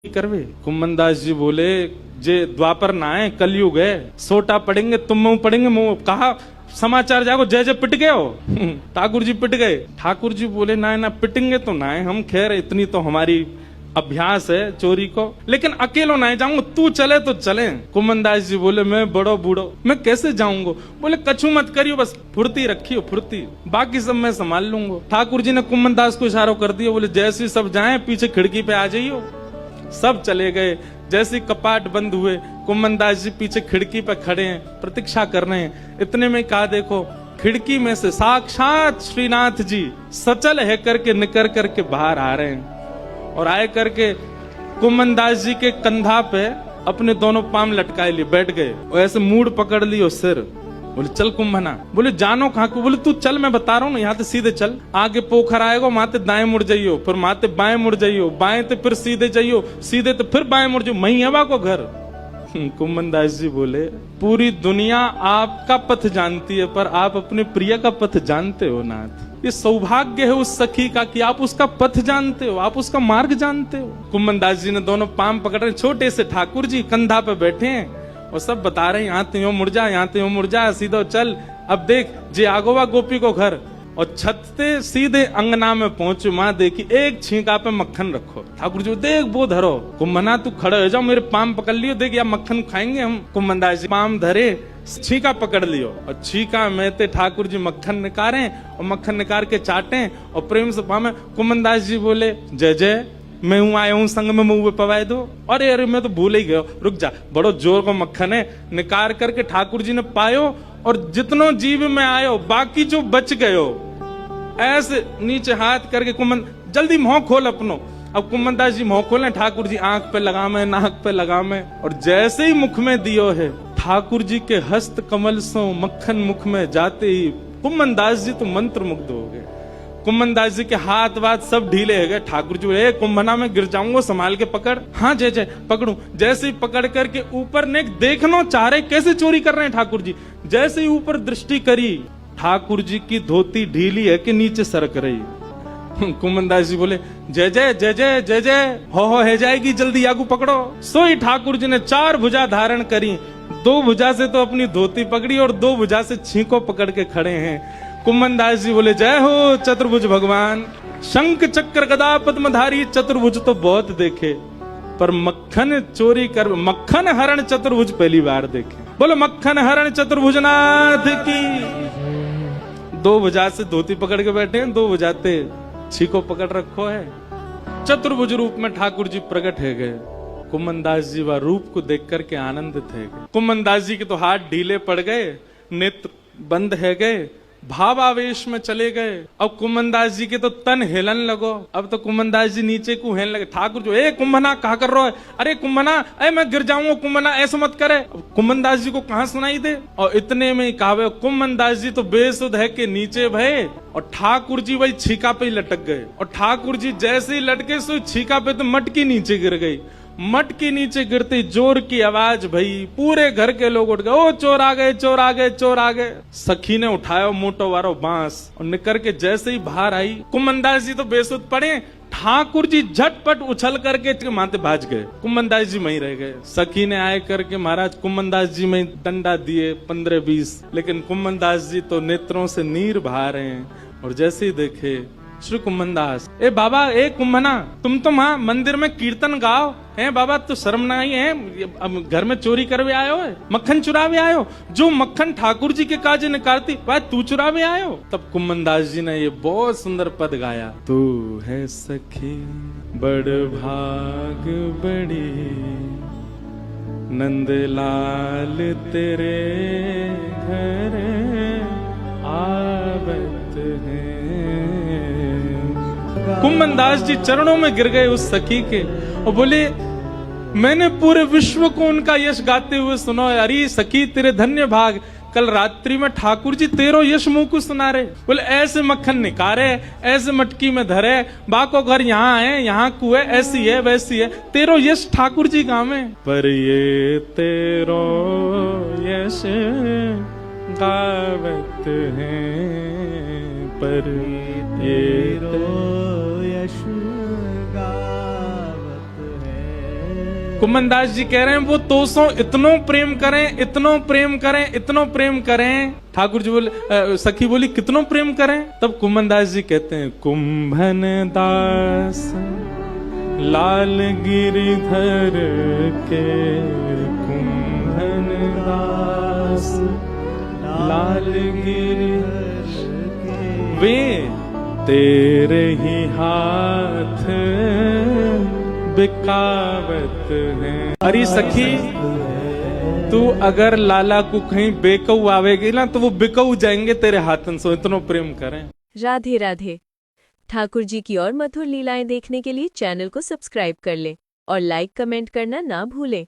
करवे। कुम्मनदास जी बोले जे द्वापर ना आए कलयुग है, सोटा पड़ेंगे तुम मुंह पड़ेंगे मुंह। कहा समाचार जागो जय जय पिट गए हो। ठाकुर जी पिट गए। ठाकुर जी बोले ना ना पिटेंगे तो ना है हम, खैर इतनी तो हमारी अभ्यास है चोरी को, लेकिन अकेलो ना जाऊंगा, तू चले तो चले। कुम्मनदास जी बोले मैं बड़ो बूढ़ो मैं कैसे जाऊंगा। बोले कछु मत करियो, बस फुर्ती रखियो फुर्ती, बाकी सब मैं संभाल लूंगा। ठाकुर जी ने कुम्मनदास को इशारा कर दिया, बोले जैसे सब जाए पीछे खिड़की पे आ जाइयो। सब चले गए। जैसे कपाट बंद हुए कुम्मनदास जी पीछे खिड़की पे खड़े हैं, प्रतीक्षा कर रहे हैं। इतने में कहा देखो खिड़की में से साक्षात श्रीनाथ जी सचल है करके निकर करके बाहर आ रहे हैं, और आए करके कुम्मनदास जी के कंधा पे अपने दोनों पाम लटकाए लिए बैठ गए, और ऐसे मूड पकड़ लियो सिर। बोले चल कुंभना। बोले जानो कहाँ को। बोले तू चल, मैं बता रहा हूँ ना, यहाँ से सीधे चल, आगे पोखर आएगा माते दाएं मुड़ जाइयो, फिर माते बाएं मुड़ जाइयो, बाएं तो फिर सीधे जाइयो, सीधे तो फिर बाएं मुड़ जाइयो, मही हवा को घर। कुम्मनदास जी बोले पूरी दुनिया आपका पथ जानती है, पर आप अपने प्रिय का पथ जानते हो नाथ। ये सौभाग्य है उस सखी का कि आप उसका पथ जानते हो, आप उसका मार्ग जानते हो। कुम्मनदास जी ने दोनों पाम पकड़ रहे, छोटे से ठाकुर जी कंधा पे बैठे हैं और सब बता रहे हैं यहाँ तो यूं मुड़ जा, यहाँ तो यूं मुड़ जा, सीधो चल। अब देख जे आगोवा गोपी को घर, और छत से सीधे अंगना में पहुंचो, माँ देखी एक छींका पे मक्खन रखो। ठाकुर जी देख वो धरो। कुम्मना तू खड़े हो जाओ, मेरे पाम पकड़ लियो, देख या मक्खन खाएंगे हम। कुम्मनदास जी पाम धरे, छीका पकड़ लियो, और छीका में ते ठाकुर जी मक्खन निकारे, और मक्खन निकाल के चाटे और प्रेम से पामे। कुम्मनदास जी बोले जय जय, मैं हूं आया हूं संग में मुंह पवाए दो। अरे अरे मैं तो भूल ही गयो, रुक जा, बड़ो जोर को मक्खन है। निकाल करके ठाकुर जी ने पायो, और जितनो जीव में आयो बाकी जो बच गयो, ऐसे नीचे हाथ करके कुम्मन जल्दी मुंह खोल अपनो। अब कुम्मनदास जी मुंह खोले, ठाकुर जी आंख पे लगा में, नाक पे लगा में, और जैसे ही मुख में दियो है, ठाकुर जी के हस्त कमल सो मक्खन मुख में जाते ही कुम्मनदास जी तो मंत्र मुग्ध हो गए। कुम्मनदास जी के हाथ वाथ सब ढीले हो गए। ठाकुर जी बोले कुंभना में गिर जाऊंगा, संभाल के पकड़। हाँ जय जय पकड़ू। जैसे ही पकड़ करके ऊपर ने देखना चाह रहे कैसे चोरी कर रहे हैं ठाकुर जी। जैसे ही ऊपर दृष्टि करी, ठाकुर जी की धोती ढीली है कि नीचे सरक रही। कुम्मनदास जी बोले जय जय जय जय जय जय, हो है जाएगी, जल्दी आगू पकड़ो। सोई ठाकुर जी ने 4 भुजा धारण करी, 2 भुजा से तो अपनी धोती पकड़ी और 2 भुजा से छींको पकड़ के खड़े हैं। कुम्मनदास जी बोले जय हो चतुर्भुज भगवान। शंख चक्र गदा पद्मधारी चतुर्भुज तो बहुत देखे, पर मक्खन चोरी कर, मक्खन हरण चतुर्भुज पहली बार देखे। बोलो मक्खन हरण चतुर्भुज नाथ की। 2 भुजा से धोती पकड़ के बैठे हैं, 2 भुजाते छीको पकड़ रखो है। चतुर्भुज रूप में ठाकुर जी प्रकट है गए। कुम्मनदास जी वह रूप को देख करके आनंदित है गए। कुम्मनदास जी के तो हाथ ढीले पड़ गए, नेत्र बंद है गए, भावावेश में चले गए। अब कुम्मनदास जी के तो तन हिलन लगो। अब तो कुम्मनदास जी नीचे को हिलन लगे। ठाकुर जो ए कुंभना कहा कर रहा है, अरे कुंभना ए मैं गिर जाऊंगा, कुंभना ऐसा मत करे। कुम्मनदास जी को कहां सुनाई दे, और इतने में कहावे कुम्मनदास जी तो बेसुध है के नीचे भये, और ठाकुर जी वही छीका पे ही लटक गए। और ठाकुर जी जैसे ही लटके सो छीका पे तो मटकी नीचे गिर गई। मटकी नीचे गिरते जोर की आवाज भई, पूरे घर के लोग उठ गए, ओ चोर आ गए चोर आ गए चोर आ गए। सखी ने उठाया मोटो वारो बांस और निकर के जैसे ही बाहर आई, कुम्मनदास जी तो बेसुध पड़े। ठाकुर जी झटपट उछल करके माथे भाज गए, कुम्मनदास जी वहीं रह गए। सखी ने आए करके महाराज कुम्मनदास जी में डंडा दिए 15-20, लेकिन कुम्मनदास जी तो नेत्रों से नीर बहा रहे हैं। और जैसे ही देखे श्री कुम्मनदास, ए बाबा ए कुम्भना, तुम तो वहां मंदिर में कीर्तन गाओ है बाबा, तो शर्म नहीं है, अब घर में चोरी करवे आयो है, मक्खन चुरावे आयो, जो मक्खन ठाकुर जी के काज निकालती वह तू चुरावे आयो। तब कुम्मनदास जी ने ये बहुत सुंदर पद गाया, तू है सखी बड़ भाग बड़ी, नंदलाल तेरे घर आवत है। कुम्मनदास जी चरणों में गिर गए उस सखी के, और बोले मैंने पूरे विश्व को उनका यश गाते हुए सुनो। अरे सखी तेरे धन्य भाग, कल रात्रि में ठाकुर जी तेरो यश मुंह को सुना रहे। बोले ऐसे मक्खन निकारे, ऐसे मटकी में धरे, बाको घर यहाँ है, यहाँ कुए, ऐसी है वैसी है, तेरो यश ठाकुर जी गावे। पर ये तेरो यश गावत है, पर ये तेरो यश गावत है। कुमनदास जी कह रहे हैं वो तोसो इतनो प्रेम करें, इतनो प्रेम करें, इतनो प्रेम करें। ठाकुर जी बोले, सखी बोली कितनो प्रेम करें? तब कुमनदास जी कहते हैं, कुंभन दास लाल गिरिधर के, कुंभन दास लाल गिरिधर के, वे तेरे ही हाथ बिकावत है। अरे सखी, तू अगर लाला को कहीं बेकऊ आवेगी ना तो वो बिकऊ जाएंगे तेरे हाथन से, इतनो प्रेम करें। राधे राधे। ठाकुर जी की और मधुर लीलाएं देखने के लिए चैनल को सब्सक्राइब कर लें और लाइक कमेंट करना ना भूलें।